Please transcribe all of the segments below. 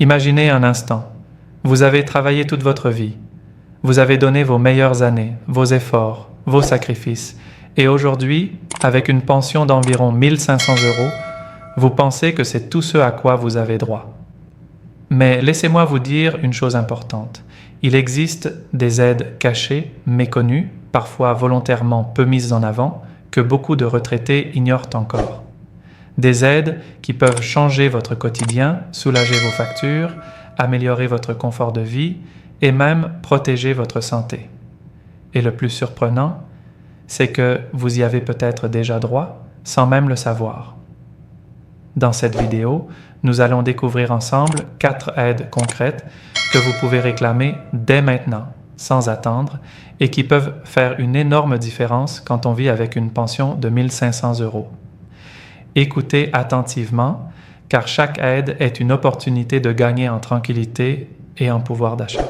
Imaginez un instant. Vous avez travaillé toute votre vie. Vous avez donné vos meilleures années, vos efforts, vos sacrifices. Et aujourd'hui, avec une pension d'environ 1500 €, vous pensez que c'est tout ce à quoi vous avez droit. Mais laissez-moi vous dire une chose importante. Il existe des aides cachées, méconnues, parfois volontairement peu mises en avant, que beaucoup de retraités ignorent encore. Des aides qui peuvent changer votre quotidien, soulager vos factures, améliorer votre confort de vie et même protéger votre santé. Et le plus surprenant, c'est que vous y avez peut-être déjà droit sans même le savoir. Dans cette vidéo, nous allons découvrir ensemble 4 aides concrètes que vous pouvez réclamer dès maintenant, sans attendre, et qui peuvent faire une énorme différence quand on vit avec une pension de 1500 €. Écoutez attentivement, car chaque aide est une opportunité de gagner en tranquillité et en pouvoir d'achat.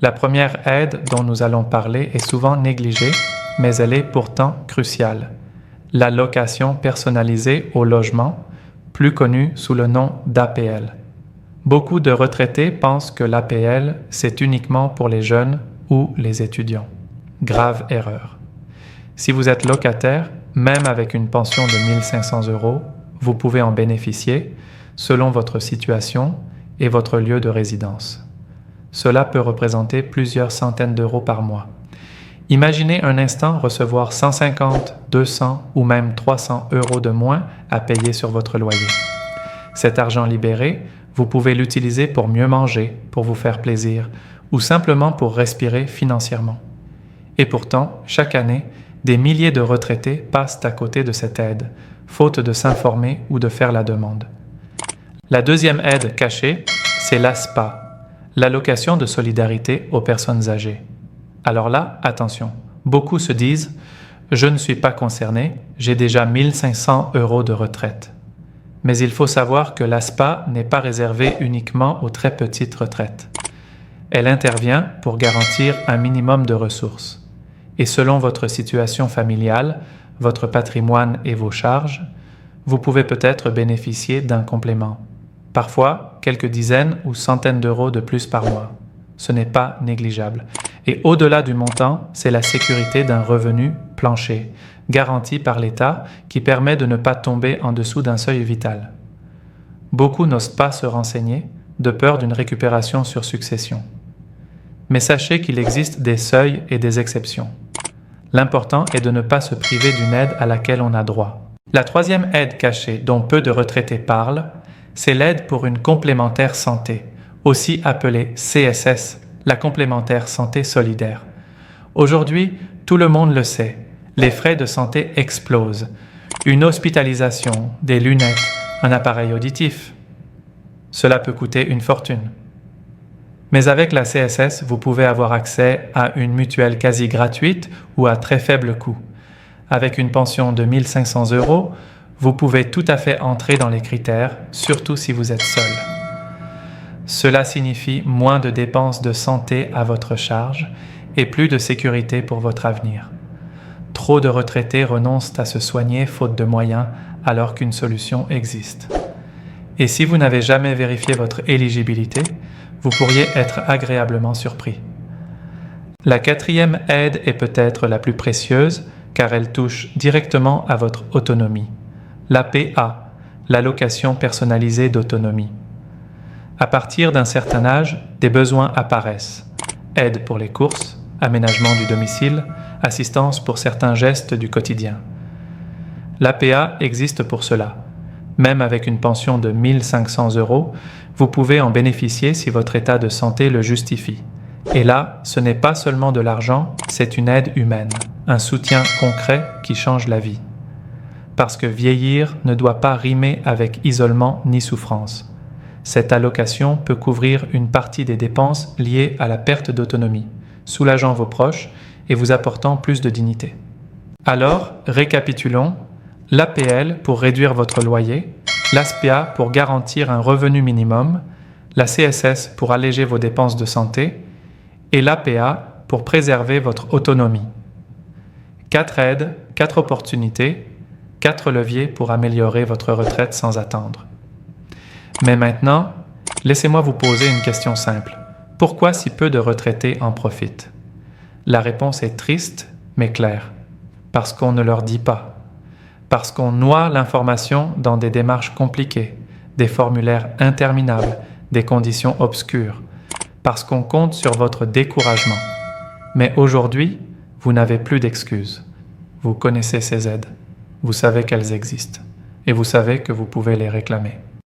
La première aide dont nous allons parler est souvent négligée, mais elle est pourtant cruciale. L'allocation personnalisée au logement, plus connue sous le nom d'APL. Beaucoup de retraités pensent que l'APL, c'est uniquement pour les jeunes ou les étudiants. Grave erreur. Si vous êtes locataire, même avec une pension de 1500 €, vous pouvez en bénéficier selon votre situation et votre lieu de résidence. Cela peut représenter plusieurs centaines d'euros par mois. Imaginez un instant recevoir 150, 200 ou même 300 € de moins à payer sur votre loyer. Cet argent libéré, vous pouvez l'utiliser pour mieux manger, pour vous faire plaisir ou simplement pour respirer financièrement. Et pourtant, chaque année, des milliers de retraités passent à côté de cette aide, faute de s'informer ou de faire la demande. La deuxième aide cachée, c'est l'ASPA, l'allocation de solidarité aux personnes âgées. Alors là, attention, beaucoup se disent « Je ne suis pas concerné, j'ai déjà 1500 € de retraite ». Mais il faut savoir que l'ASPA n'est pas réservée uniquement aux très petites retraites. Elle intervient pour garantir un minimum de ressources. Et selon votre situation familiale, votre patrimoine et vos charges, vous pouvez peut-être bénéficier d'un complément. Parfois, quelques dizaines ou centaines d'euros de plus par mois. Ce n'est pas négligeable. Et au-delà du montant, c'est la sécurité d'un revenu plancher, garanti par l'État, qui permet de ne pas tomber en dessous d'un seuil vital. Beaucoup n'osent pas se renseigner, de peur d'une récupération sur succession. Mais sachez qu'il existe des seuils et des exceptions. L'important est de ne pas se priver d'une aide à laquelle on a droit. La troisième aide cachée dont peu de retraités parlent, c'est l'aide pour une complémentaire santé, aussi appelée CSS, la complémentaire santé solidaire. Aujourd'hui, tout le monde le sait, les frais de santé explosent. Une hospitalisation, des lunettes, un appareil auditif. Cela peut coûter une fortune. Mais avec la CSS, vous pouvez avoir accès à une mutuelle quasi gratuite ou à très faible coût. Avec une pension de 1500 €, vous pouvez tout à fait entrer dans les critères, surtout si vous êtes seul. Cela signifie moins de dépenses de santé à votre charge et plus de sécurité pour votre avenir. Trop de retraités renoncent à se soigner faute de moyens alors qu'une solution existe. Et si vous n'avez jamais vérifié votre éligibilité, vous pourriez être agréablement surpris. La quatrième aide est peut-être la plus précieuse car elle touche directement à votre autonomie. L'APA, l'allocation personnalisée d'autonomie. À partir d'un certain âge, des besoins apparaissent. Aide pour les courses, aménagement du domicile, assistance pour certains gestes du quotidien. L'APA existe pour cela. Même avec une pension de 1500 €, vous pouvez en bénéficier si votre état de santé le justifie. Et là, ce n'est pas seulement de l'argent, c'est une aide humaine, un soutien concret qui change la vie. Parce que vieillir ne doit pas rimer avec isolement ni souffrance. Cette allocation peut couvrir une partie des dépenses liées à la perte d'autonomie, soulageant vos proches et vous apportant plus de dignité. Alors, récapitulons. L'APL pour réduire votre loyer, l'ASPA pour garantir un revenu minimum, la CSS pour alléger vos dépenses de santé et l'APA pour préserver votre autonomie. 4 aides, 4 opportunités, 4 leviers pour améliorer votre retraite sans attendre. Mais maintenant, Laissez-moi vous poser une question simple. Pourquoi si peu de retraités en profitent? La réponse est triste, mais claire. Parce qu'on ne leur dit pas. Parce qu'on noie l'information dans des démarches compliquées, des formulaires interminables, des conditions obscures. Parce qu'on compte sur votre découragement. Mais aujourd'hui, vous n'avez plus d'excuses. Vous connaissez ces aides. Vous savez qu'elles existent. Et vous savez que vous pouvez les réclamer.